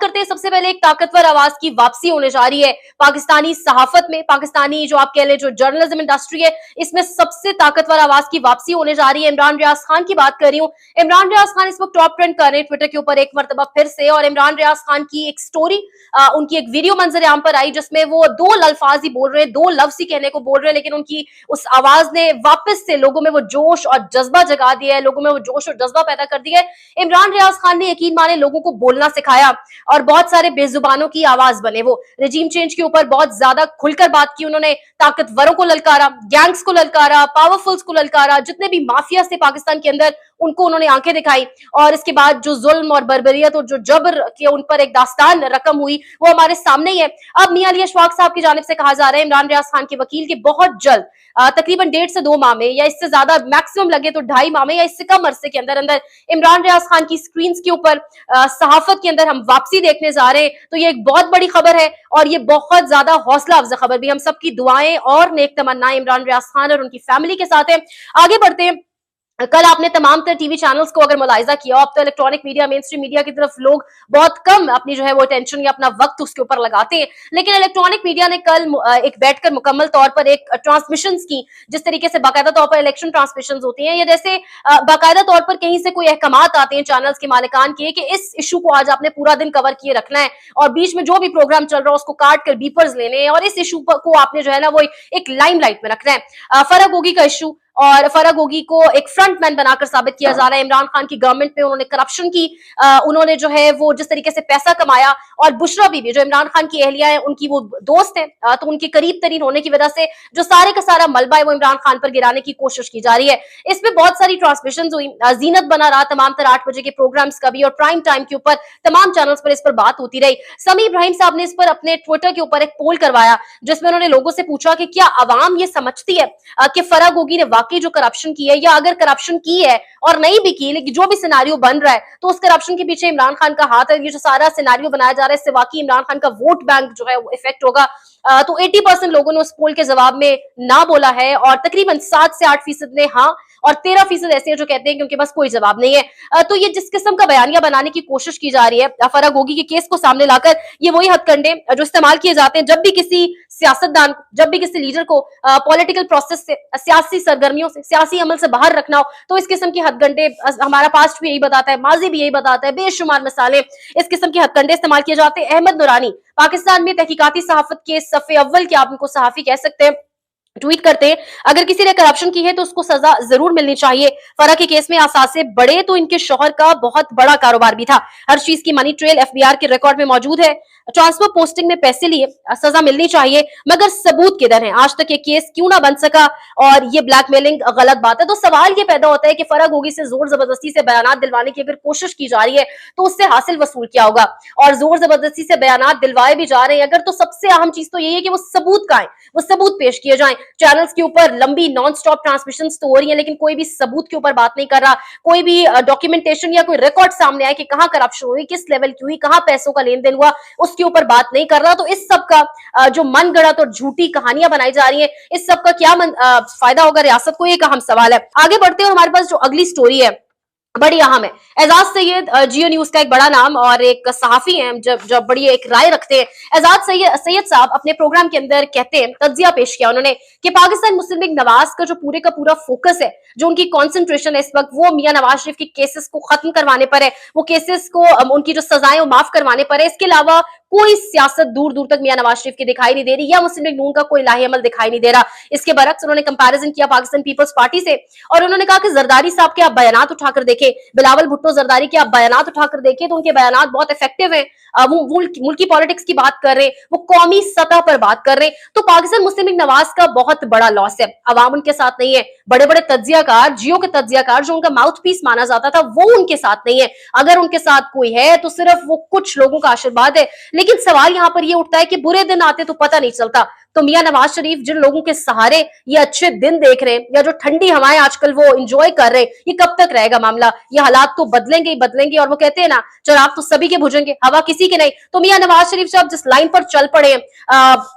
करते हैं सबसे पहले एक ताकतवर आवाज की वापसी होने जा रही है पाकिस्तानी सहाफत में, पाकिस्तानी जो आप कह लें जो जर्नलिज्म इंडस्ट्री है, इसमें सबसे ताकतवर आवाज की वापसी होने जा रही है। इमरान रियाज खान की बात कर रही हूँ। इमरान रियाज खान इस वक्त टॉप ट्रेंड कर रहे हैं ट्विटर के ऊपर एक मरतबा फिर से, और इमरान रियाज खान की एक स्टोरी, उनकी एक वीडियो मंजर आम पर आई जिसमें वो दो अल्फाज ही बोल रहे हैं, दो लफ्ज ही कहने को बोल रहे हैं, लेकिन उनकी उस आवाज ने वापस से लोगों में वो जोश और जज्बा जगा दिया है, लोगों में वो जोश और जज्बा पैदा कर दिया है। इमरान रियाज खान ने यकीन माने लोगों को बोलना सिखाया और बहुत सारे बेजुबानों की आवाज बने। वो रेजिम चेंज के ऊपर बहुत ज्यादा खुलकर बात की उन्होंने, ताकतवरों को ललकारा, गैंग्स को ललकारा, पावरफुल्स को ललकारा, जितने भी माफिया थे पाकिस्तान के अंदर उनको उन्होंने आंखें दिखाई, और इसके बाद जो जुल्म और बर्बरियत और जो जबर के उन पर एक दास्तान रकम हुई वो हमारे सामने ही है। अब मियां अली अशफाक साहब की जानिब से कहा जा रहा है इमरान रियाज खान के वकील के बहुत जल्द तकरीबन 1.5 से 2 माह में, या इससे ज्यादा मैक्सिमम लगे तो 2.5 माह में, या इससे कम अरसे के अंदर अंदर इमरान रियाज खान की स्क्रीन के ऊपर सहाफत के अंदर हम वापसी देखने जा रहे हैं। तो ये एक बहुत बड़ी खबर है और ये बहुत ज्यादा हौसला अफजा खबर भी। हम सबकी दुआएं और नेक तमन्नाएं इमरान रियाज खान और उनकी फैमिली के साथ है। आगे बढ़ते हैं। कल आपने तमाम तर टीवी चैनल्स को अगर मुलाहिजा किया, अब तो electronic media, main stream media की तरफ लोग बहुत कम अपनी जो है वो अटेंशन या अपना वक्त उसके ऊपर लगाते हैं, लेकिन इलेक्ट्रॉनिक मीडिया ने कल एक बैठकर मुकम्मल तौर पर एक ट्रांसमिशन की, जिस तरीके से बाकायदा तौर पर इलेक्शन ट्रांसमिशन होती हैं, या जैसे बाकायदा तौर पर कहीं से कोई अहकामात आते हैं चैनल्स के मालिकान के कि इस इशू को आज आपने पूरा दिन कवर किए रखना है, और बीच में जो भी प्रोग्राम चल रहा है उसको काट कर बीपर्स लेने हैं, और इस इशू को आपने जो है ना वो एक लाइमलाइट में रखना है। फराह गोगी का इशू, और फराह गोगी को एक फ्रंटमैन बनाकर साबित किया जा रहा है। इमरान खान की गवर्नमेंट में उन्होंने करप्शन की, उन्होंने जो है वो जिस तरीके से पैसा कमाया, और बुशरा बीबी जो इमरान खान की अहलिया है उनकी वो दोस्त है, तो उनके करीब तरीन होने की वजह से जो सारे का सारा मलबा है वो इमरान खान पर गिराने की कोशिश की जा रही है। इसमें बहुत सारी ट्रांसमिशन हुई, जीनत बना रहा तमाम तर 8 बजे के प्रोग्राम्स का भी, और प्राइम टाइम के ऊपर तमाम चैनल्स पर इस पर बात होती रही। समी इब्राहिम साहब ने इस पर अपने ट्विटर के ऊपर एक पोल करवाया जिसमें उन्होंने लोगों से पूछा कि क्या अवाम ये समझती है कि फराह गोगी ने वाकई जो करप्शन की है, या अगर करप्शन की है और नहीं भी की, लेकिन जो भी सिनारियो बन रहा है तो उस करप्शन के पीछे इमरान खान का हाथ है। ये जो सारा सिनारियो बनाया जा रहा है इससे वाकई इमरान खान का वोट बैंक जो है वो इफेक्ट होगा। तो 80% लोगों ने उस पोल के जवाब में ना बोला है, और तकरीबन 7 से 8% ने हाँ, और 13% ऐसे हैं जो कहते हैं कि उनके पास कोई जवाब नहीं है। तो ये जिस किस्म का बयानिया बनाने की कोशिश की जा रही है फराह गोगी के केस को सामने लाकर, ये वही हथकंडे जो इस्तेमाल किए जाते हैं जब भी किसी सियासतदान, जब भी किसी लीडर को पॉलिटिकल प्रोसेस से, सियासी सरगर्मियों से, सियासी अमल से बाहर रखना हो, तो इस किस्म की हथकंडे, हमारा पास्ट भी यही बताता है, माजी भी यही बताता है, बेशुमार मिसालें इस किस्म के हथकंडे इस्तेमाल किए जाते हैं। अहमद नूरानी पाकिस्तान में तहकीकाती सहाफत के सफ़े अव्वल के, आप उनको सहाफी कह सकते हैं, ट्वीट करते हैं अगर किसी ने करप्शन की है तो उसको सजा जरूर मिलनी चाहिए। फराह के केस में असासे बड़े तो इनके शौहर का बहुत बड़ा कारोबार भी था, हर चीज की मनी ट्रेल एफबीआर के रिकॉर्ड में मौजूद है। ट्रांसफर पोस्टिंग में पैसे लिए, सजा मिलनी चाहिए, मगर सबूत किधर है? आज तक ये केस क्यों ना बन सका, और ये ब्लैकमेलिंग गलत बात है। तो सवाल ये पैदा होता है कि फराह गोगी से जोर जबरदस्ती से बयानात दिलवाने की अगर कोशिश की जा रही है तो उससे हासिल वसूल क्या होगा, और जोर जबरदस्ती से बयानात दिलवाए भी जा रहे हैं अगर, तो सबसे अहम चीज तो यही है कि वो सबूत का है, वो सबूत पेश किए जाएं। चैनल्स के ऊपर लंबी नॉन स्टॉप ट्रांसमिशन तो हो रही है, लेकिन कोई भी सबूत के ऊपर बात नहीं कर रहा, कोई भी डॉक्यूमेंटेशन या कोई रिकॉर्ड सामने आए कि कहां करप्शन हुई, किस लेवल की हुई, कहां पैसों का लेन देन हुआ, उसके ऊपर बात नहीं कर रहा। तो इस सब का जो मन गढ़ंत और झूठी कहानियां बनाई जा रही है, इस सब का क्या फायदा होगा रियासत को, ये एक अहम सवाल है। आगे बढ़ते हैं, हमारे पास जो अगली स्टोरी है बड़ी अहम है। एजाज सैयद जियो न्यूज का एक बड़ा नाम और एक सहाफी हैं, जब बड़ी एक राय रखते हैं। एजाज सैयद साहब अपने प्रोग्राम के अंदर कहते हैं, तज्जिया पेश किया उन्होंने कि पाकिस्तान मुस्लिम लीग नवाज का जो पूरे का पूरा फोकस है, जो उनकी कॉन्सेंट्रेशन है इस वक्त, वो मियां नवाज शरीफ की केसेस को खत्म करवाने पर है, वो केसेस को उनकी जो सजाएं वो माफ करवाने पर है। इसके अलावा कोई सियासत दूर दूर तक मियां नवाज शरीफ की दिखाई नहीं दे रही, या मुस्लिम लीग नून का कोई लाही अमल दिखाई नहीं दे रहा। इसके बरक्स उन्होंने कंपैरिजन किया पाकिस्तान पीपल्स पार्टी से, और उन्होंने कहा कि जरदारी साहब के आप बयानात उठाकर देखें, बिलावल भुट्टो जरदारी के आप बयानात उठाकर देखें, तो उनके बयानात बहुत इफेक्टिव हैं। वो मुल्की पॉलिटिक्स की बात कर रहे हैं, वो कौमी सतह पर बात कर रहे हैं। तो पाकिस्तान मुस्लिम लीग नवाज का बहुत बड़ा लॉस है, अवाम उनके साथ नहीं है। बड़े बड़े तज्जियाकार, जियो के तज्जियाकार जो उनका माउथ पीस माना जाता था, वो उनके साथ नहीं है। अगर उनके साथ कोई है तो सिर्फ वो कुछ लोगों का आशीर्वाद है। लेकिन सवाल यहां पर ये उठता है कि बुरे दिन आते तो पता नहीं चलता, तो मियां नवाज शरीफ जिन लोगों के सहारे ये अच्छे दिन देख रहे हैं, या जो ठंडी हवाएं आजकल वो एंजॉय कर रहे हैं, ये कब तक रहेगा मामला? ये हालात तो बदलेंगे ही बदलेंगे, और वो कहते हैं ना, चिराग तो सभी के बुझेंगे, हवा किसी के नहीं। तो मियां नवाज शरीफ साहब जिस लाइन पर चल पड़े हैं,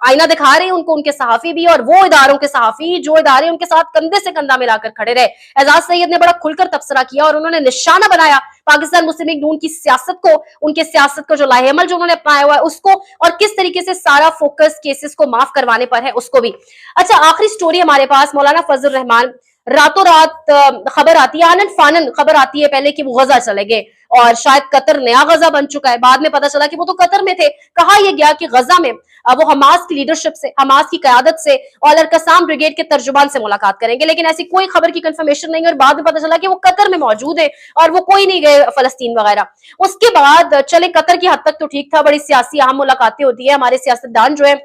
आईना दिखा रहे हैं उनको उनके सहाफी भी, और वो इदारों के सहाफी जो इदारे उनके साथ कंधे से कंधा मिलाकर खड़े रहे। एजाज सैयद ने बड़ा खुलकर तबसरा किया और उन्होंने निशाना बनाया पाकिस्तान मुस्लिम लीग नून की सियासत को, उनके सियासत का जो लाहेमल जो उन्होंने अपनाया हुआ है उसको, और किस तरीके से सारा फोकस केसेस को माफ करवाने पर है उसको भी। अच्छा, आखिरी स्टोरी हमारे पास, मौलाना फजल रहमान, रातों रात खबर आती है, आनन फानन खबर आती है पहले कि वो गजा चले गए और शायद कतर नया गजा बन चुका है। बाद में पता चला कि वो तो कतर में थे। कहा यह गया कि गजा में वो हमास की लीडरशिप से, हमास की कयादत से और अल-कसाम ब्रिगेड के तर्जुमान से मुलाकात करेंगे, लेकिन ऐसी कोई खबर की कंफर्मेशन नहीं है। और बाद में पता चला कि वो कतर में मौजूद है और वो कोई नहीं गए फलस्तीन वगैरह। उसके बाद चले, कतर की हद तक तो ठीक था, बड़ी सियासी अहम मुलाकातें होती है, हमारे सियासतदान जो है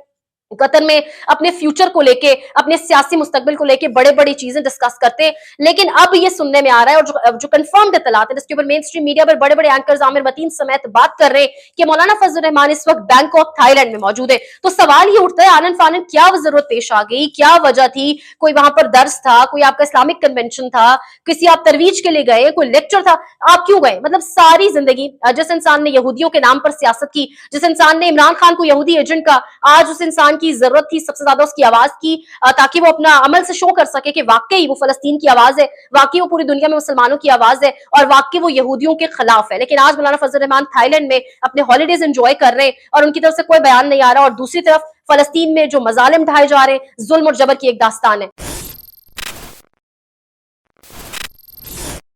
कतर में अपने फ्यूचर को लेके, अपने सियासी मुस्तकबिल को लेके बड़े बड़ी चीजें डिस्कस करते हैं। लेकिन अब ये सुनने में आ रहा है, और जो कंफर्म्ड इत्तलात है जिसके ऊपर मेन स्ट्रीम मीडिया पर बड़े बड़े एंकर्स आमिर वतीन समेत बात कर रहे हैं कि मौलाना फजल रहमान इस वक्त बैंकॉक थाईलैंड में मौजूद है। तो सवाल ये उठता है, आनन फानन क्या जरूरत पेश आ गई, क्या वजह थी? कोई वहां पर दर्स था, कोई आपका इस्लामिक कन्वेंशन था, किसी आप तरवीज के लिए गए, कोई लेक्चर था, आप क्यों गए? मतलब सारी जिंदगी जिस इंसान ने यहूदियों के नाम पर सियासत की, जिस इंसान ने इमरान खान को यहूदी एजेंट का, आज उस इंसान की जरूरत थी सबसे ज्यादा उसकी आवाज की, ताकि वो अपना अमल से शो कर सके कि वाकई वो फलस्तीन की आवाज है, वाकई वो पूरी दुनिया में मुसलमानों की आवाज है और वाकई वो यहूदियों के खिलाफ है। लेकिन आज मौलाना फजल रहमान थाईलैंड में अपने हॉलीडेज एंजॉय कर रहे हैं और उनकी तरफ से कोई बयान नहीं आ रहा, और दूसरी तरफ फलस्तीन में जो मजालिम ढाए जा रहे हैं, जुल्म और जबर की एक दास्तान है।